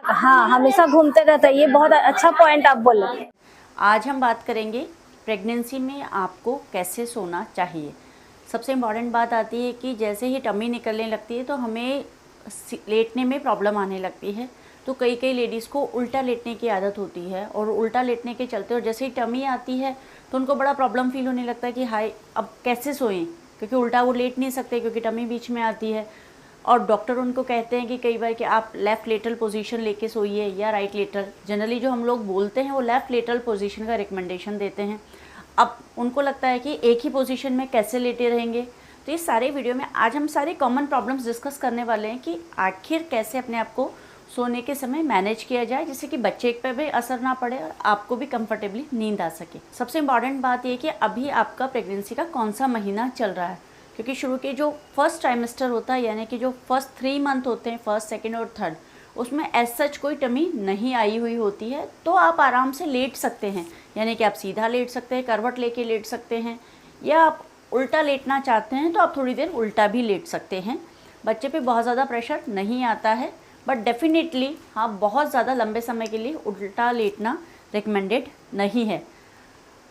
हाँ, हमेशा घूमते रहता है। ये बहुत अच्छा पॉइंट आप बोले। आज हम बात करेंगे प्रेगनेंसी में आपको कैसे सोना चाहिए। सबसे इम्पॉर्टेंट बात आती है कि जैसे ही टमी निकलने लगती है तो हमें लेटने में प्रॉब्लम आने लगती है। तो कई कई लेडीज़ को उल्टा लेटने की आदत होती है और उल्टा लेटने के चलते और जैसे ही टमी आती है तो उनको बड़ा प्रॉब्लम फील होने लगता है कि हाय अब कैसे सोएं, क्योंकि उल्टा वो लेट नहीं सकते क्योंकि टमी बीच में आती है। और डॉक्टर उनको कहते हैं कि कई बार कि आप लेफ़्ट लेटरल पोजीशन लेके सोइए या राइट लेटरल। जनरली जो हम लोग बोलते हैं वो लेफ़्ट लेटरल पोजीशन का रिकमेंडेशन देते हैं। अब उनको लगता है कि एक ही पोजीशन में कैसे लेटे रहेंगे। तो इस सारे वीडियो में आज हम सारी कॉमन प्रॉब्लम्स डिस्कस करने वाले हैं कि आखिर कैसे अपने आप को सोने के समय मैनेज किया जाए जिससे कि बच्चे पे भी असर ना पड़े और आपको भी कंफर्टेबली नींद आ सके। सबसे इम्पॉर्टेंट बात ये कि अभी आपका प्रेगनेंसी का कौन सा महीना चल रहा है, क्योंकि शुरू के जो फर्स्ट ट्राइमेस्टर होता है यानी कि जो फर्स्ट 3 मंथ होते हैं, फर्स्ट सेकेंड और थर्ड, उसमें एज सच कोई टमी नहीं आई हुई होती है। तो आप आराम से लेट सकते हैं, यानी कि आप सीधा लेट सकते हैं, करवट लेके लेट सकते हैं, या आप उल्टा लेटना चाहते हैं तो आप थोड़ी देर उल्टा भी लेट सकते हैं। बच्चे पे बहुत ज़्यादा प्रेशर नहीं आता है, बट डेफिनेटली हाँ बहुत ज़्यादा लंबे समय के लिए उल्टा लेटना रिकमेंडेड नहीं है।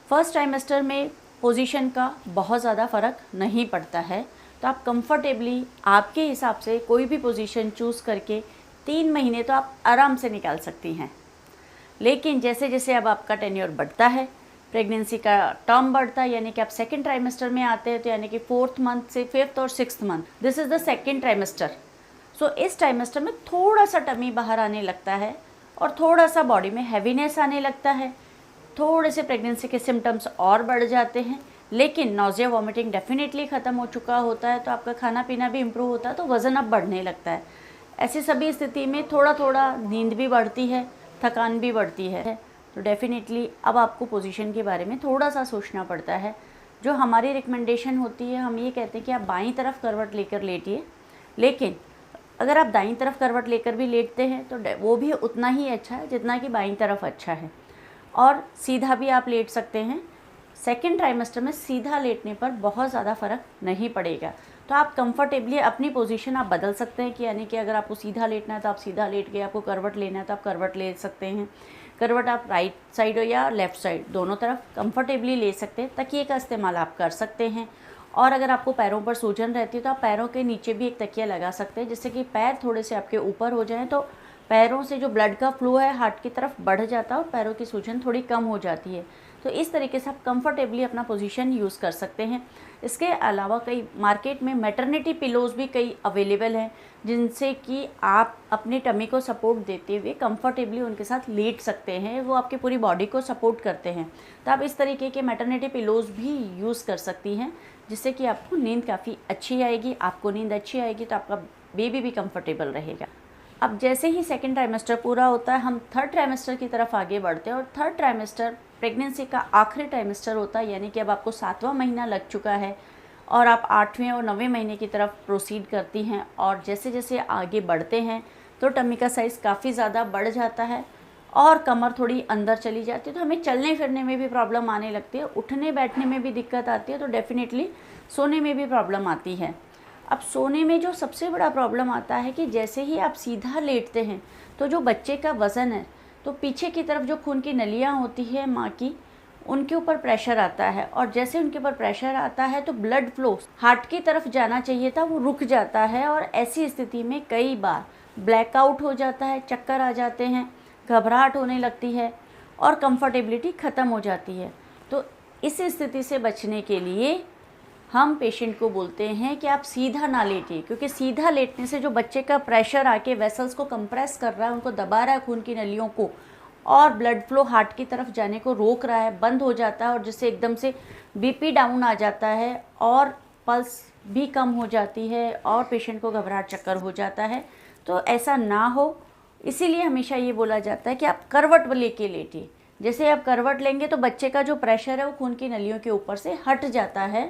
फर्स्ट ट्राइमेस्टर में पोजीशन का बहुत ज़्यादा फ़र्क नहीं पड़ता है, तो आप कंफर्टेबली आपके हिसाब से कोई भी पोजीशन चूज़ करके 3 महीने तो आप आराम से निकाल सकती हैं। लेकिन जैसे जैसे अब आपका टेन्योर बढ़ता है, प्रेगनेंसी का टर्म बढ़ता है, यानी कि आप सेकेंड ट्राइमेस्टर में आते हैं, तो यानी कि 4th मंथ से 5th और 6th month, this is the second trimester. So इस ट्राइमेस्टर में थोड़ा सा टमी बाहर आने लगता है और थोड़ा सा बॉडी में हैवीनेस आने लगता है, थोड़े से प्रेगनेंसी के सिम्टम्स और बढ़ जाते हैं, लेकिन नॉजिया वॉमिटिंग डेफिनेटली ख़त्म हो चुका होता है, तो आपका खाना पीना भी इम्प्रूव होता है, तो वज़न अब बढ़ने लगता है। ऐसी सभी स्थिति में थोड़ा थोड़ा नींद भी बढ़ती है, थकान भी बढ़ती है, तो डेफिनेटली अब आपको पोजीशन के बारे में थोड़ा सा सोचना पड़ता है। जो हमारी रिकमेंडेशन होती है, हम ये कहते हैं कि आप बाईं तरफ करवट लेकर लेटिए, लेकिन अगर आप दाईं तरफ करवट लेकर भी लेटते हैं तो वो भी उतना ही अच्छा है जितना कि बाईं तरफ अच्छा है। और सीधा भी आप लेट सकते हैं। सेकेंड ट्राइमेस्टर में सीधा लेटने पर बहुत ज़्यादा फ़र्क नहीं पड़ेगा, तो आप कंफर्टेबली अपनी पोजीशन आप बदल सकते हैं, कि यानी कि अगर आपको सीधा लेटना है तो आप सीधा लेट गए, आपको करवट लेना है तो आप करवट ले सकते हैं। करवट आप राइट साइड या लेफ़्ट साइड दोनों तरफ कंफर्टेबली ले सकते हैं। तकिए का इस्तेमाल आप कर सकते हैं, और अगर आपको पैरों पर सूजन रहती है तो आप पैरों के नीचे भी एक तकिया लगा सकते हैं, जिससे कि पैर थोड़े से आपके ऊपर हो जाएं, तो पैरों से जो ब्लड का फ्लो है हार्ट की तरफ बढ़ जाता है और पैरों की सूजन थोड़ी कम हो जाती है। तो इस तरीके से आप कंफर्टेबली अपना पोजीशन यूज़ कर सकते हैं। इसके अलावा कई मार्केट में मैटरनिटी पिलोज़ भी कई अवेलेबल हैं, जिनसे कि आप अपने टमी को सपोर्ट देते हुए कंफर्टेबली उनके साथ लेट सकते हैं। वो आपकी पूरी बॉडी को सपोर्ट करते हैं, तो आप इस तरीके के मैटरनिटी पिलोज़ भी यूज़ कर सकती हैं, जिससे कि आपको नींद काफ़ी अच्छी आएगी। आपको नींद अच्छी आएगी तो आपका बेबी भी कंफर्टेबल रहेगा। अब जैसे ही सेकेंड ट्राइमेस्टर पूरा होता है, हम थर्ड ट्राइमेस्टर की तरफ आगे बढ़ते हैं, और थर्ड ट्राइमेस्टर प्रेगनेंसी का आखिरी ट्राइमेस्टर होता है, यानी कि अब आपको 7वां महीना लग चुका है और आप 8वें और 9वें महीने की तरफ प्रोसीड करती हैं। और जैसे जैसे आगे बढ़ते हैं तो टमी का साइज़ काफ़ी ज़्यादा बढ़ जाता है और कमर थोड़ी अंदर चली जाती है, तो हमें चलने फिरने में भी प्रॉब्लम आने लगती है, उठने बैठने में भी दिक्कत आती है, तो डेफिनेटली सोने में भी प्रॉब्लम आती है। अब सोने में जो सबसे बड़ा प्रॉब्लम आता है कि जैसे ही आप सीधा लेटते हैं तो जो बच्चे का वज़न है, तो पीछे की तरफ जो खून की नलियाँ होती है माँ की, उनके ऊपर प्रेशर आता है, और जैसे उनके ऊपर प्रेशर आता है तो ब्लड फ्लो हार्ट की तरफ जाना चाहिए था वो रुक जाता है, और ऐसी स्थिति में कई बार ब्लैकआउट हो जाता है, चक्कर आ जाते हैं, घबराहट होने लगती है और कंफर्टेबिलिटी ख़त्म हो जाती है। तो इस स्थिति से बचने के लिए हम पेशेंट को बोलते हैं कि आप सीधा ना लेटिए, क्योंकि सीधा लेटने से जो बच्चे का प्रेशर आके वेसल्स को कंप्रेस कर रहा है, उनको दबा रहा है खून की नलियों को, और ब्लड फ्लो हार्ट की तरफ जाने को रोक रहा है, बंद हो जाता है, और जिससे एकदम से बीपी डाउन आ जाता है और पल्स भी कम हो जाती है और पेशेंट को घबराहट चक्कर हो जाता है। तो ऐसा ना हो, इसीलिए हमेशा ये बोला जाता है कि आप करवट लेके लेटिए। जैसे आप करवट लेंगे तो बच्चे का जो प्रेशर है वो खून की नलियों के ऊपर से हट जाता है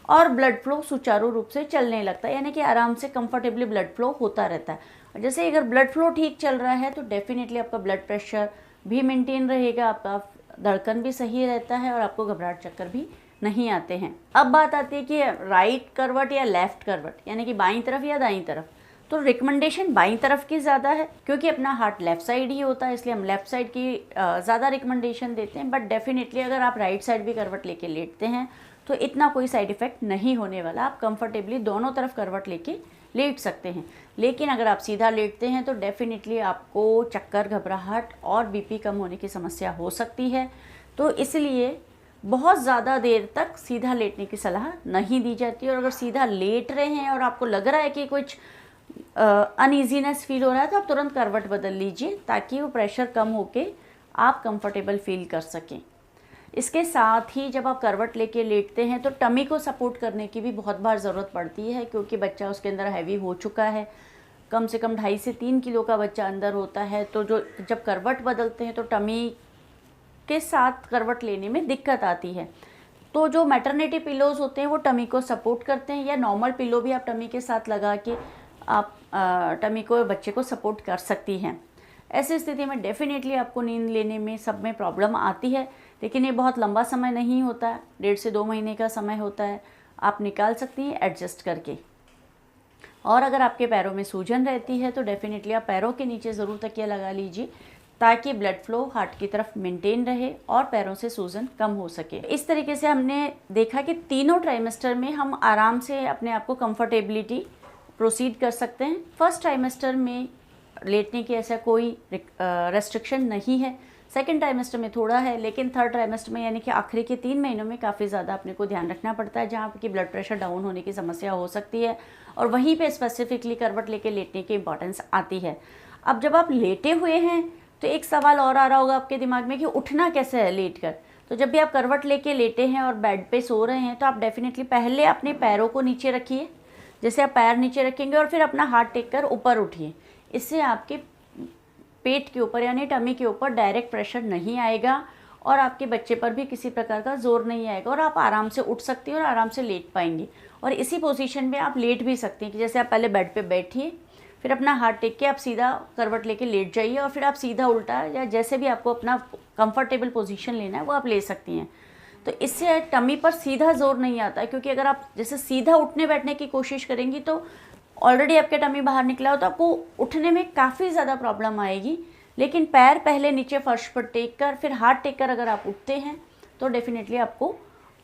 और ब्लड फ्लो सुचारू रूप से चलने लगता है, यानी कि आराम से कंफर्टेबली ब्लड फ्लो होता रहता है। और जैसे अगर ब्लड फ्लो ठीक चल रहा है तो डेफिनेटली आपका ब्लड प्रेशर भी मेंटेन रहेगा, आपका धड़कन भी सही रहता है और आपको घबराहट चक्कर भी नहीं आते हैं। अब बात आती है कि राइट करवट या लेफ़्ट करवट, यानी कि बाईं तरफ या दाईं तरफ। तो रिकमेंडेशन बाईं तरफ की ज़्यादा है, क्योंकि अपना हार्ट लेफ़्ट साइड ही होता है, इसलिए हम लेफ़्ट साइड की ज़्यादा रिकमेंडेशन देते हैं। बट डेफिनेटली अगर आप राइट साइड भी करवट लेके लेटते हैं तो इतना कोई साइड इफ़ेक्ट नहीं होने वाला, आप कंफर्टेबली दोनों तरफ करवट लेके लेट सकते हैं। लेकिन अगर आप सीधा लेटते हैं तो डेफिनेटली आपको चक्कर, घबराहट और बीपी कम होने की समस्या हो सकती है। तो इसलिए बहुत ज़्यादा देर तक सीधा लेटने की सलाह नहीं दी जाती। और अगर सीधा लेट रहे हैं और आपको लग रहा है कि कुछ अनईजीनेस फील हो रहा है तो आप तुरंत करवट बदल लीजिए, ताकि वो प्रेशर कम होके आप कंफर्टेबल फील कर सकें। इसके साथ ही जब आप करवट लेके लेटते हैं तो टमी को सपोर्ट करने की भी बहुत बार ज़रूरत पड़ती है, क्योंकि बच्चा उसके अंदर हैवी हो चुका है। कम से कम 2.5 से 3 किलो का बच्चा अंदर होता है, तो जब करवट बदलते हैं तो टमी के साथ करवट लेने में दिक्कत आती है। तो जो मैटरनिटी पिलोज़ होते हैं वो टमी को सपोर्ट करते हैं, या नॉर्मल पिलो भी आप टमी के साथ लगा के आप टमी को, बच्चे को सपोर्ट कर सकती हैं। ऐसी स्थिति में डेफिनेटली आपको नींद लेने में सब में प्रॉब्लम आती है, लेकिन ये बहुत लंबा समय नहीं होता है, 1.5 से 2 महीने का समय होता है, आप निकाल सकती हैं एडजस्ट करके। और अगर आपके पैरों में सूजन रहती है तो डेफिनेटली आप पैरों के नीचे ज़रूर तकिया लगा लीजिए, ताकि ब्लड फ्लो हार्ट की तरफ मेंटेन रहे और पैरों से सूजन कम हो सके। इस तरीके से हमने देखा कि तीनों ट्राइमेस्टर में हम आराम से अपने आप को कंफर्टेबिलिटी प्रोसीड कर सकते हैं। फर्स्ट ट्राइमेस्टर में लेटने की ऐसा कोई रेस्ट्रिक्शन नहीं है, सेकेंड ट्राइमेस्टर में थोड़ा है, लेकिन थर्ड ट्राइमेस्टर में यानी कि आखिरी के 3 महीनों में काफ़ी ज़्यादा अपने को ध्यान रखना पड़ता है, जहाँ की ब्लड प्रेशर डाउन होने की समस्या हो सकती है, और वहीं पे स्पेसिफिकली करवट लेके लेटने की इंपॉर्टेंस आती है। अब जब आप लेटे हुए हैं तो एक सवाल और आ रहा होगा आपके दिमाग में कि उठना कैसे है लेट कर। तो जब भी आप करवट लेके लेटे हैं और बेड पे सो रहे हैं तो आप डेफिनेटली पहले अपने पैरों को नीचे रखिए, जैसे आप पैर नीचे रखेंगे, और फिर अपना हाथ टेक कर ऊपर उठिए। इससे आपके पेट के ऊपर यानी टमी के ऊपर डायरेक्ट प्रेशर नहीं आएगा और आपके बच्चे पर भी किसी प्रकार का जोर नहीं आएगा, और आप आराम से उठ सकती हैं और आराम से लेट पाएंगे। और इसी पोजीशन में आप लेट भी सकती हैं कि जैसे आप पहले बेड पे बैठिए, फिर अपना हाथ टेक के आप सीधा करवट लेके लेट जाइए, और फिर आप सीधा उल्टा या जैसे भी आपको अपना कंफर्टेबल पोजीशन लेना है वो आप ले सकती हैं। तो इससे टमी पर सीधा जोर नहीं आता है, क्योंकि अगर आप जैसे सीधा उठने बैठने की कोशिश करेंगी तो ऑलरेडी आपके टमी बाहर निकला हो तो आपको उठने में काफ़ी ज़्यादा प्रॉब्लम आएगी। लेकिन पैर पहले नीचे फर्श पर टेक कर फिर हाथ टेक कर अगर आप उठते हैं तो डेफिनेटली आपको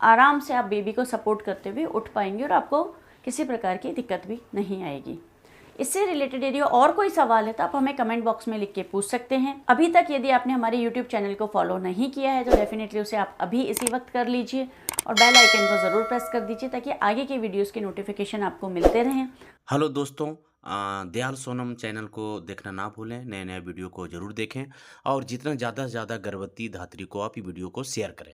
आराम से आप बेबी को सपोर्ट करते हुए उठ पाएंगे और आपको किसी प्रकार की दिक्कत भी नहीं आएगी। इससे रिलेटेड यदि और कोई सवाल है तो आप हमें कमेंट बॉक्स में लिख के पूछ सकते हैं। अभी तक यदि आपने हमारे YouTube चैनल को फॉलो नहीं किया है तो डेफिनेटली उसे आप अभी इसी वक्त कर लीजिए और बेल आइकन को ज़रूर प्रेस कर दीजिए ताकि आगे के वीडियोस के नोटिफिकेशन आपको मिलते रहें। हेलो दोस्तों, दयाल सोनम चैनल को देखना ना भूलें। नए नए वीडियो को ज़रूर देखें और जितना ज़्यादा से ज़्यादा गर्भवती धात्री को आप ये वीडियो को शेयर करें।